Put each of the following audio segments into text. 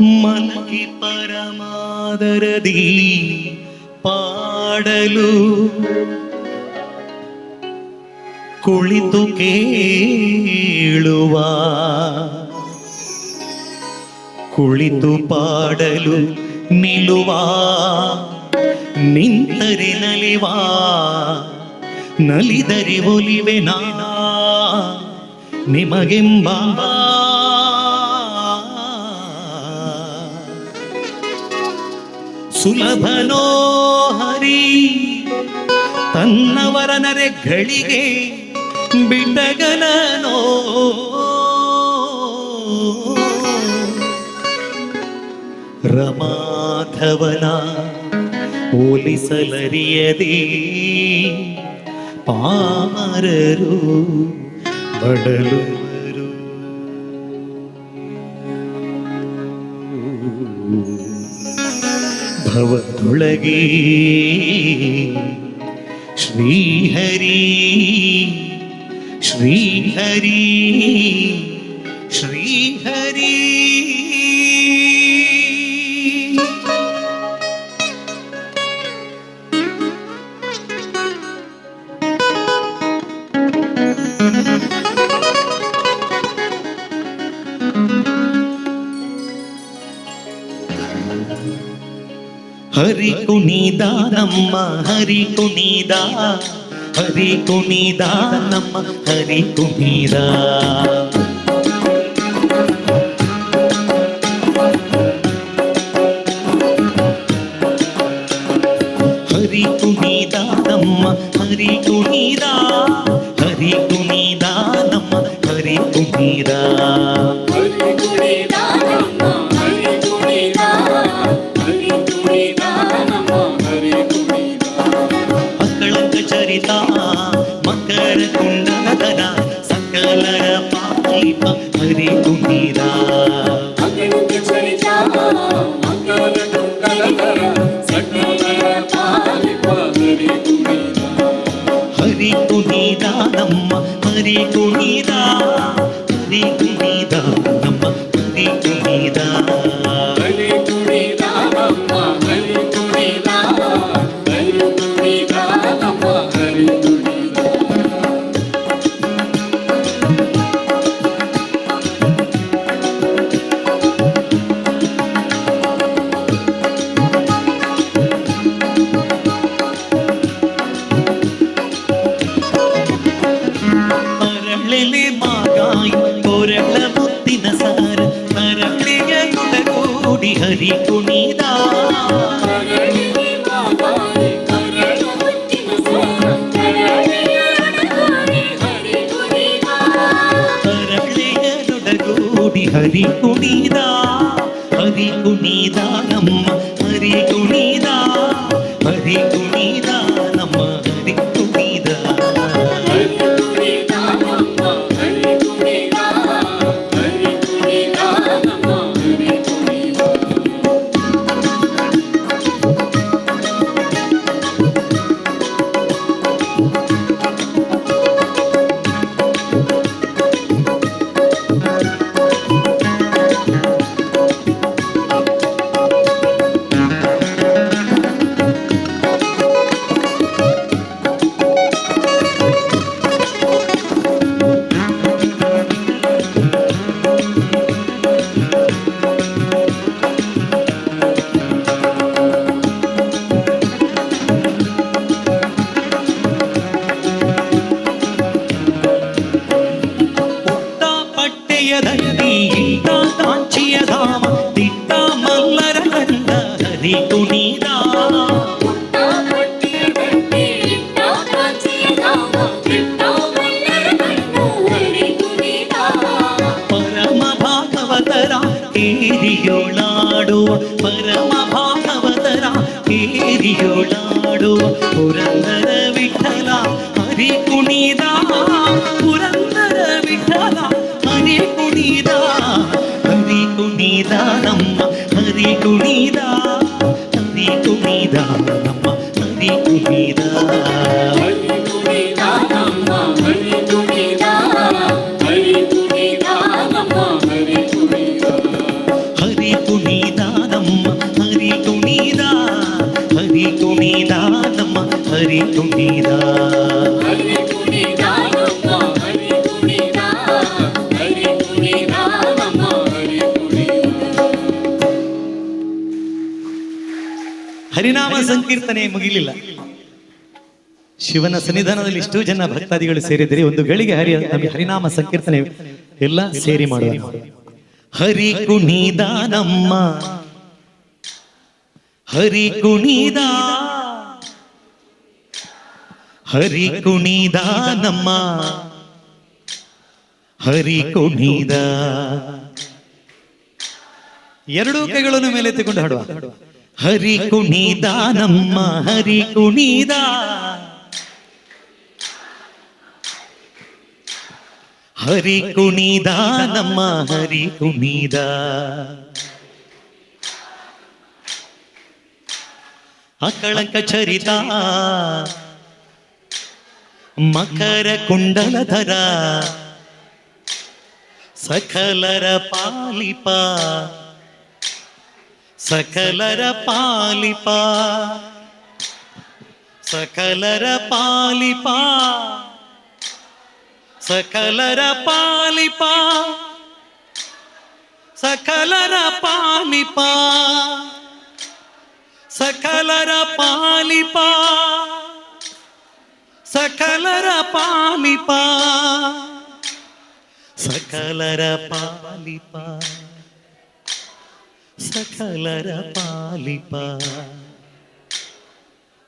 ಮನಗಿ ಪರಮಾದರದಿ ಪಾಡಲು ಕುಳಿತು ಕೇಳುವ, ಕುಳಿತು ಪಾಡಲು ನಿಲ್ಲುವ, ನಿಂತರೆ ನಲಿವ, ನಲಿದರೆ ಒಲಿವೆ ನಾ ನಿಮಗೆಂಬ ಸುಲಭನೋ ಹರಿ ತನ್ನವರ ನರೆಗಳಿಗೆ ಬಿಡಗಲನೋ. ರಮಾಧವನ ಹೋಲಿಸಲರಿಯದೆ ಪಾಮರರು ಬಡಲುವರು. ಭವದೊಳಗೆ ಶ್ರೀಹರಿ ಶ್ರೀಹರಿ ಶ್ರೀಹರಿ. ಹರಿ ಕುಣಿದ ನಮ್ಮ ಹರಿ ಕುಣಿದ, ಹರಿ ಕುಣಿದ ನಮ್ಮ ಹರಿ ಕುಣಿದ. ಹರಿ ಕುಣಿದ ನಮ್ಮ ಹರಿ ಕುಣಿದ, ಹರಿ ಕುಣಿದ ನಮ್ಮ ಹರಿ ಕುಣಿದ. ಚರಿತ ಮಕರ ಕುಂಡಲಧರ ಸಕಲರ ಪಾಲಿಪ ಹರಿ ಕುಣಿದ. ಹರಿ ಕುಣಿದ ನಮ್ಮ ಹರಿ ಕುಣಿದ, ಹರಿ ಕುಣಿದ ನಮ್ಮ ಹರಿ ಕುಣಿದ. ಕೊರಳ ಮುತ್ತಿನ ಸಾರ ಅರಳಿಯ ಗುಡಗೂಡಿ ಹರಿ ಕುಣಿದ. ಅರಳಿಯ ಗುಡಗೂಡಿ ಹರಿ ಕುಣಿದ, ಹರಿ ಕುಣಿದ ನಮ್ಮ ಹರಿ ಕುಣಿದ, ಹರಿ ಕುಣಿದ ನಮ್ಮ ಹರಿ ಕುಣಿದ. ಇಟ್ಟ ಕಾಂಚಿಯ ಧಾಮ ದಿಟ್ಟ ಮಲ್ಲರ ಕಂಡ ಹರಿ ಕುಣಿದ. ಪರಮ ಭಾಗವತರ ಕೇರಿಯೋಳಾಡುವ, ಪರಮ ಭಾಗವತರ ಕೇರಿಯೋಳಾಡುವ ಪುರಂದರ ವಿಠಲ ಹರಿ ಕುಣಿದ, ಪುರಂದರ ವಿಠಲ ಹರಿ ಕುಣಿದ. ಹರಿ ಕುಣಿದ ನಮ್ಮ ಹರಿ ಕುಣಿದ, ಹರಿ ಕುಣಿದ ನಮ್ಮ ಹರಿ ಕುಣಿದ. ಹರಿ ಕುಣಿದ ಹರಿನಾಮ ಸಂಕೀರ್ತನೆ ಮುಗಿಲಿಲ್ಲ. ಶಿವನ ಸನ್ನಿಧಾನದಲ್ಲಿ ಇಷ್ಟು ಜನ ಭಕ್ತಾದಿಗಳು ಸೇರಿದರೆ ಒಂದು ಗಳಿಗೆ ಹರಿನಾಮ ಸಂಕೀರ್ತನೆ ಎಲ್ಲ ಸೇರಿ ಮಾಡುವ. ಹರಿ ಕುಣಿದ ನಮ್ಮ ಹರಿ ಕುಣಿದ, ಹರಿ ಕುಣಿದ ನಮ್ಮ ಹರಿ ಕುಣಿದ. ಎರಡೂ ಕೈಗಳನ್ನು ಮೇಲೆ ಎತ್ತಿಕೊಂಡು ಹಾಡುವ. ಹರಿ ಕುಣಿದ ನಮ್ಮ ಹರಿ ಕುಣಿದ, ಹರಿ ಕುಣಿದ ನಮ್ಮ ಹರಿ ಕುಣಿದ. ಅಕಳಂಕ ಚರಿತ ಮಕರ ಕುಂಡಲಧರ, ಸಕಲರ ಪಾಲಿಪ ಸಕಲರ ಪಾಲಿಪ ಸಕಲರ ಪಾಲಿಪ ಸಕಲರ ಪಾಲಿಪ ಸಕಲರ ಪಾಲಿಪ ಸಕಲರ ಪಾಲಿಪ ಸಕಲರ ಪಾಲಿಪ ಸಕಲರ ಪಾಲಿಪ ಸಕಲರ ಪಾಲಿಪ.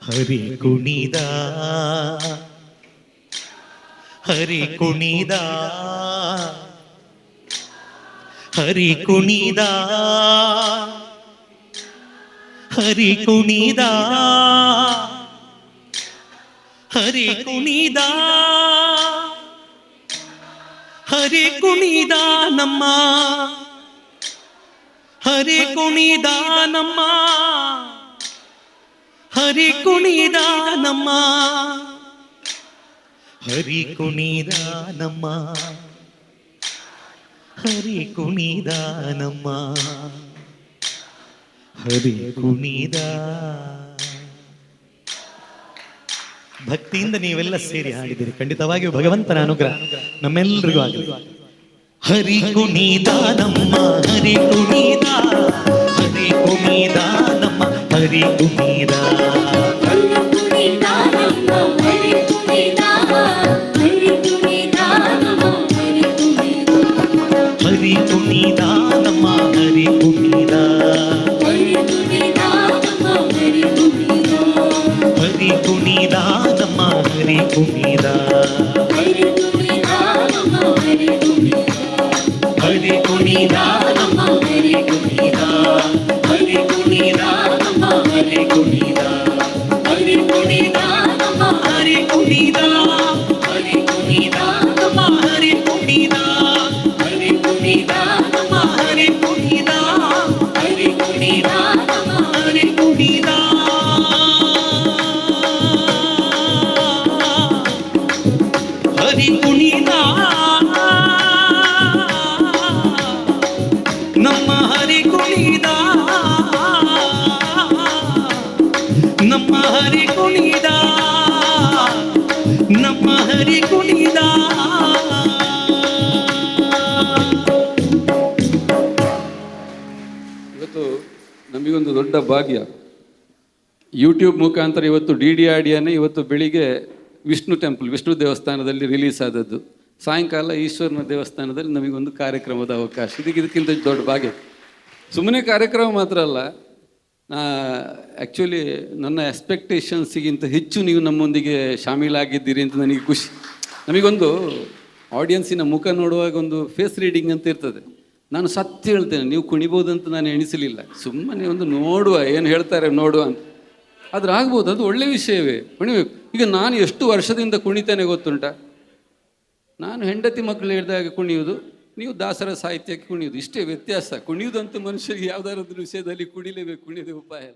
ಹರಿ ಕುಣಿದ ಹರಿ ಕುಣಿದ ಹರಿ ಕುಣಿದ ಹರಿ ಕುಣಿದ ಹರಿ ಕುಣಿದ ಹರಿ ಕುಣಿದ ನಮ್ಮ ಹರಿ ಕುಣಿದ ನಮ್ಮ ಹರಿ ಕುಣಿದ ನಮ್ಮ ಹರಿ ಕುಣಿದ ನಮ್ಮ ಹರಿ ಕುಣಿದ ನಮ್ಮ ಹರಿ ಕುಣಿದ. ಭಕ್ತಿಯಿಂದ ನೀವೆಲ್ಲ ಸೇರಿ ಹಾಡಿದಿರಿ. ಖಂಡಿತವಾಗಿಯೂ ಭಗವಂತನ ಅನುಗ್ರಹ ನಮ್ಮೆಲ್ಲರಿಗೂ ಆಗಲಿ. ಹರಿ ಕುಣಿದ ನಮ್ಮ ಹರಿ ಕುಣಿದ, ಹರಿ ಕುಣಿದ ನಮ್ಮ ಹರಿ ಕುಣಿದ. ಹರಿ ಕುಣಿದ ನಮ್ಮ ಹರಿ ಕುಣಿದ, ಹರಿ ಕುಣಿದ ನಮ್ಮ ಹರಿ ಕುಣಿದ. ಹರಿ ಕುಣಿದ ನಮ್ಮ ಹರಿ ಕುಣಿದ, ಹರಿ ಕುಣಿದ ನಮ್ಮ ಹರಿ ಕುಣಿದ. ಹರಿ ಕುಣಿದ ನಮ್ಮ ಹರಿ ಕುಣಿದ, ಹರಿ ಕುಣಿದ ನಮ್ಮ ಹರಿ ಕುಣಿದ. ಹರಿ ಕುಣಿದ ನಮ್ಮ ಹರಿ ಕುಣಿದ, ಹರಿ ಕುಣಿದ ನಮ್ಮ ಹರಿ ಕುಣಿದ. ಹರಿ ಕುಣಿದ ನಮ್ಮ ಹರಿ ಕುಣಿದ, ಹರಿ ಕುಣಿದ ನಮ್ಮ ಹರಿ ಕುಣಿದ. ಹರಿ ಕುಣಿದ ನಮ್ಮ ಹರಿ ಕುಣಿದ, ಹರಿ ಕುಣಿದ ನಮ್ಮ ಹರಿ ಕುಣಿದ. ಹರಿ ಕುಣಿದ ನಮ್ಮ ಹರಿ ಕುಣಿದ, ನಮ್ಮ ಹರಿ ಕುಣಿದ, ನಮ್ಮ ಹರಿ ಕುಣಿದ. ಇವತ್ತು ನಮಗೊಂದು ದೊಡ್ಡ ಭಾಗ್ಯ. ಯೂಟ್ಯೂಬ್ ಮುಖಾಂತರ ಇವತ್ತು DD ಇವತ್ತು ಬೆಳಿಗ್ಗೆ ವಿಷ್ಣು ಟೆಂಪಲ್, ವಿಷ್ಣು ದೇವಸ್ಥಾನದಲ್ಲಿ ರಿಲೀಸ್ ಆದದ್ದು. ಸಾಯಂಕಾಲ ಈಶ್ವರನ ದೇವಸ್ಥಾನದಲ್ಲಿ ನಮಗೊಂದು ಕಾರ್ಯಕ್ರಮದ ಅವಕಾಶ. ಇದಕ್ಕಿಂತ ದೊಡ್ಡ ಭಾಗ್ಯ. ಸುಮ್ಮನೆ ಕಾರ್ಯಕ್ರಮ ಮಾತ್ರ ಅಲ್ಲ, ಆ್ಯಕ್ಚುಲಿ ನನ್ನ ಎಕ್ಸ್ಪೆಕ್ಟೇಷನ್ಸಿಗಿಂತ ಹೆಚ್ಚು ನೀವು ನಮ್ಮೊಂದಿಗೆ ಶಾಮೀಲಾಗಿದ್ದೀರಿ ಅಂತ ನನಗೆ ಖುಷಿ. ನಮಗೊಂದು ಆಡಿಯನ್ಸಿನ ಮುಖ ನೋಡುವಾಗ ಒಂದು ಫೇಸ್ ರೀಡಿಂಗ್ ಅಂತ ಇರ್ತದೆ. ನಾನು ಸತ್ಯ ಹೇಳ್ತೇನೆ, ನೀವು ಕುಣಿಬೋದಂತ ನಾನು ಎಣಿಸಲಿಲ್ಲ. ಸುಮ್ಮನೆ ಒಂದು ನೋಡುವ, ಏನು ಹೇಳ್ತಾರೆ ನೋಡುವ ಅಂತ. ಆದ್ರೆ ಆಗ್ಬೋದು, ಅದು ಒಳ್ಳೆಯ ವಿಷಯವೇ, ಕುಣಿಬೇಕು. ಈಗ ನಾನು ಎಷ್ಟು ವರ್ಷದಿಂದ ಕುಣಿತೇನೆ ಗೊತ್ತುಂಟ. ನಾನು ಹೆಂಡತಿ ಮಕ್ಕಳು ಹೇಳಿದಾಗ ಕುಣಿಯೋದು, ನೀವು ದಾಸರ ಸಾಹಿತ್ಯಕ್ಕೆ ಕುಣಿಯೋದು, ಇಷ್ಟೇ ವ್ಯತ್ಯಾಸ. ಕುಣಿಯೋದಂತೂ ಮನುಷ್ಯರಿಗೆ ಯಾವುದಾದ್ರೂ ವಿಷಯದಲ್ಲಿ ಕುಣಿಲೇಬೇಕು, ಕುಣಿಯೋದೇ ಉಪಾಯ.